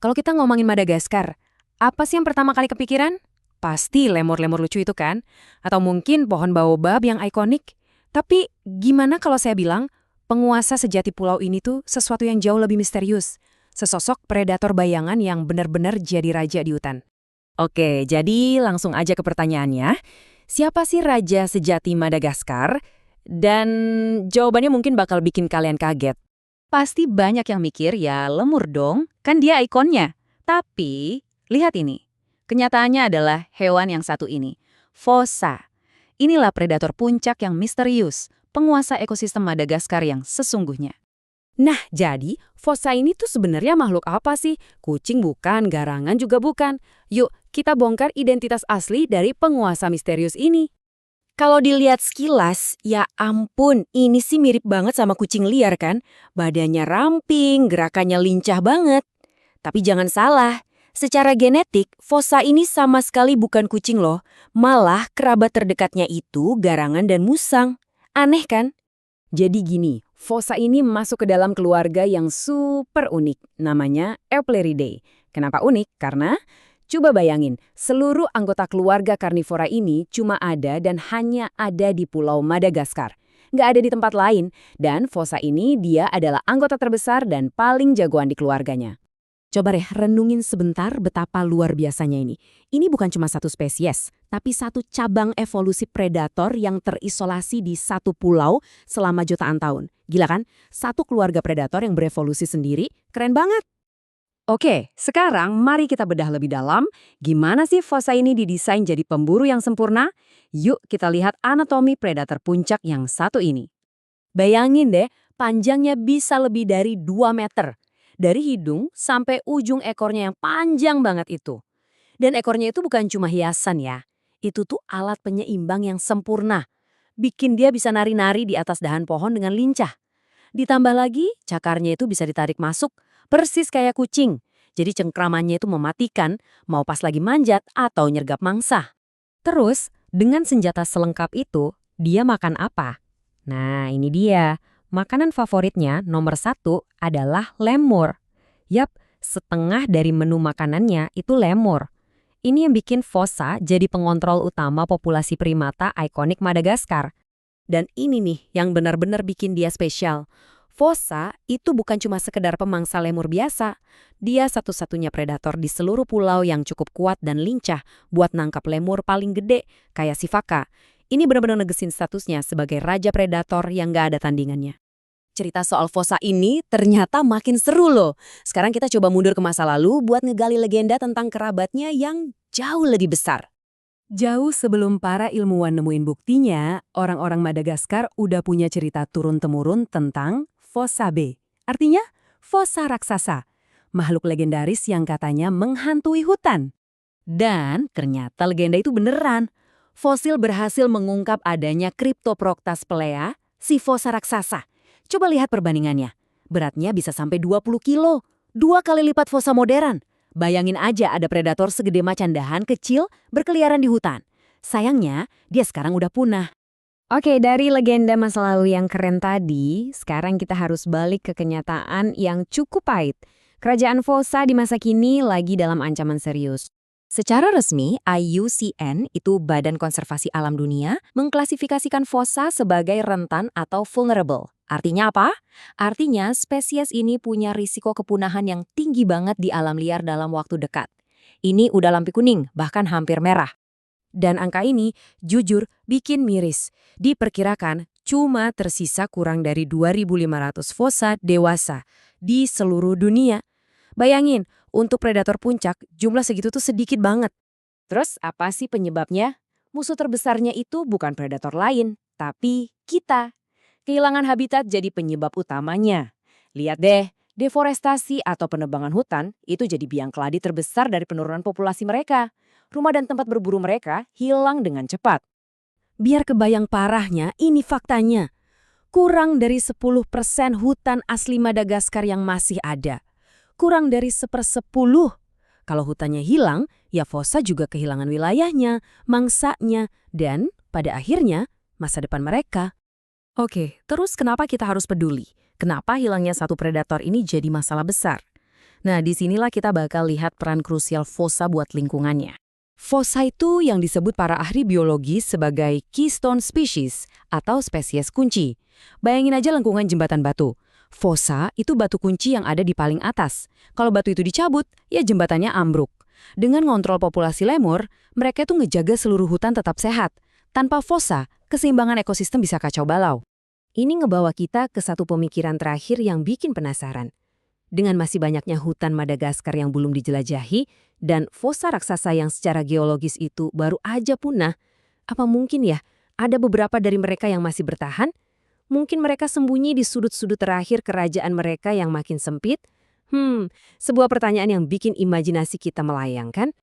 Kalau kita ngomongin Madagaskar, apa sih yang pertama kali kepikiran? Pasti lemur-lemur lucu itu kan? Atau mungkin pohon baobab yang ikonik? Tapi gimana kalau saya bilang, penguasa sejati pulau ini tuh sesuatu yang jauh lebih misterius. Sesosok predator bayangan yang benar-benar jadi raja di hutan. Oke, jadi langsung aja ke pertanyaannya. Siapa sih raja sejati Madagaskar? Dan jawabannya mungkin bakal bikin kalian kaget. Pasti banyak yang mikir ya lemur dong, kan dia ikonnya. Tapi, lihat ini. Kenyataannya adalah hewan yang satu ini, fossa. Inilah predator puncak yang misterius, penguasa ekosistem Madagaskar yang sesungguhnya. Nah, jadi fossa ini tuh sebenarnya makhluk apa sih? Kucing bukan, garangan juga bukan. Yuk, kita bongkar identitas asli dari penguasa misterius ini. Kalau dilihat sekilas, ya ampun, ini sih mirip banget sama kucing liar kan? Badannya ramping, gerakannya lincah banget. Tapi jangan salah, secara genetik, fossa ini sama sekali bukan kucing loh. Malah kerabat terdekatnya itu garangan dan musang. Aneh kan? Jadi gini, fossa ini masuk ke dalam keluarga yang super unik, namanya Epleridae. Kenapa unik? Karena, coba bayangin, seluruh anggota keluarga karnivora ini cuma ada dan hanya ada di Pulau Madagaskar. Nggak ada di tempat lain, dan fossa ini dia adalah anggota terbesar dan paling jagoan di keluarganya. Coba deh renungin sebentar betapa luar biasanya ini. Ini bukan cuma satu spesies, tapi satu cabang evolusi predator yang terisolasi di satu pulau selama jutaan tahun. Gila kan? Satu keluarga predator yang berevolusi sendiri, keren banget. Oke, sekarang mari kita bedah lebih dalam. Gimana sih fossa ini didesain jadi pemburu yang sempurna? Yuk kita lihat anatomi predator puncak yang satu ini. Bayangin deh, panjangnya bisa lebih dari 2 meter. Dari hidung sampai ujung ekornya yang panjang banget itu. Dan ekornya itu bukan cuma hiasan ya. Itu tuh alat penyeimbang yang sempurna. Bikin dia bisa nari-nari di atas dahan pohon dengan lincah. Ditambah lagi, cakarnya itu bisa ditarik masuk, persis kayak kucing. Jadi cengkramannya itu mematikan, mau pas lagi manjat atau nyergap mangsa. Terus, dengan senjata selengkap itu, dia makan apa? Nah, ini dia. Makanan favoritnya nomor 1 adalah lemur. Yap, setengah dari menu makanannya itu lemur. Ini yang bikin fossa jadi pengontrol utama populasi primata ikonik Madagaskar. Dan ini nih yang benar-benar bikin dia spesial. Fossa itu bukan cuma sekedar pemangsa lemur biasa. Dia satu-satunya predator di seluruh pulau yang cukup kuat dan lincah buat nangkap lemur paling gede, kayak si Faka. Ini benar-benar negesin statusnya sebagai raja predator yang gak ada tandingannya. Cerita soal fossa ini ternyata makin seru loh. Sekarang kita coba mundur ke masa lalu buat ngegali legenda tentang kerabatnya yang jauh lebih besar. Jauh sebelum para ilmuwan nemuin buktinya, orang-orang Madagaskar udah punya cerita turun-temurun tentang fossa B. Artinya, fossa raksasa. Makhluk legendaris yang katanya menghantui hutan. Dan ternyata legenda itu beneran. Fosil berhasil mengungkap adanya Cryptoprocta spelaea, si fossa raksasa. Coba lihat perbandingannya. Beratnya bisa sampai 20 kilo. 2 kali lipat fossa modern. Bayangin aja ada predator segede macan dahan kecil berkeliaran di hutan. Sayangnya, dia sekarang udah punah. Oke, dari legenda masa lalu yang keren tadi, sekarang kita harus balik ke kenyataan yang cukup pahit. Kerajaan fossa di masa kini lagi dalam ancaman serius. Secara resmi, IUCN itu Badan Konservasi Alam Dunia mengklasifikasikan fossa sebagai rentan atau vulnerable. Artinya apa? Artinya spesies ini punya risiko kepunahan yang tinggi banget di alam liar dalam waktu dekat. Ini udah lampu kuning, bahkan hampir merah. Dan angka ini, jujur, bikin miris. Diperkirakan cuma tersisa kurang dari 2.500 fossa dewasa di seluruh dunia. Bayangin, untuk predator puncak, jumlah segitu tuh sedikit banget. Terus apa sih penyebabnya? Musuh terbesarnya itu bukan predator lain, tapi kita. Kehilangan habitat jadi penyebab utamanya. Lihat deh, deforestasi atau penebangan hutan itu jadi biang keladi terbesar dari penurunan populasi mereka. Rumah dan tempat berburu mereka hilang dengan cepat. Biar kebayang parahnya, ini faktanya. Kurang dari 10% hutan asli Madagaskar yang masih ada. Kurang dari 1/10. Kalau hutannya hilang, ya fossa juga kehilangan wilayahnya, mangsanya, dan pada akhirnya masa depan mereka. Oke, terus kenapa kita harus peduli? Kenapa hilangnya satu predator ini jadi masalah besar? Nah, disinilah kita bakal lihat peran krusial fossa buat lingkungannya. Fossa itu yang disebut para ahli biologi sebagai keystone species atau spesies kunci. Bayangin aja lengkungan jembatan batu. Fossa itu batu kunci yang ada di paling atas. Kalau batu itu dicabut, ya jembatannya ambruk. Dengan ngontrol populasi lemur, mereka tuh ngejaga seluruh hutan tetap sehat. Tanpa fossa, keseimbangan ekosistem bisa kacau balau. Ini ngebawa kita ke satu pemikiran terakhir yang bikin penasaran. Dengan masih banyaknya hutan Madagaskar yang belum dijelajahi, dan fossa raksasa yang secara geologis itu baru aja punah, apa mungkin ya ada beberapa dari mereka yang masih bertahan? Mungkin mereka sembunyi di sudut-sudut terakhir kerajaan mereka yang makin sempit? Sebuah pertanyaan yang bikin imajinasi kita melayang kan?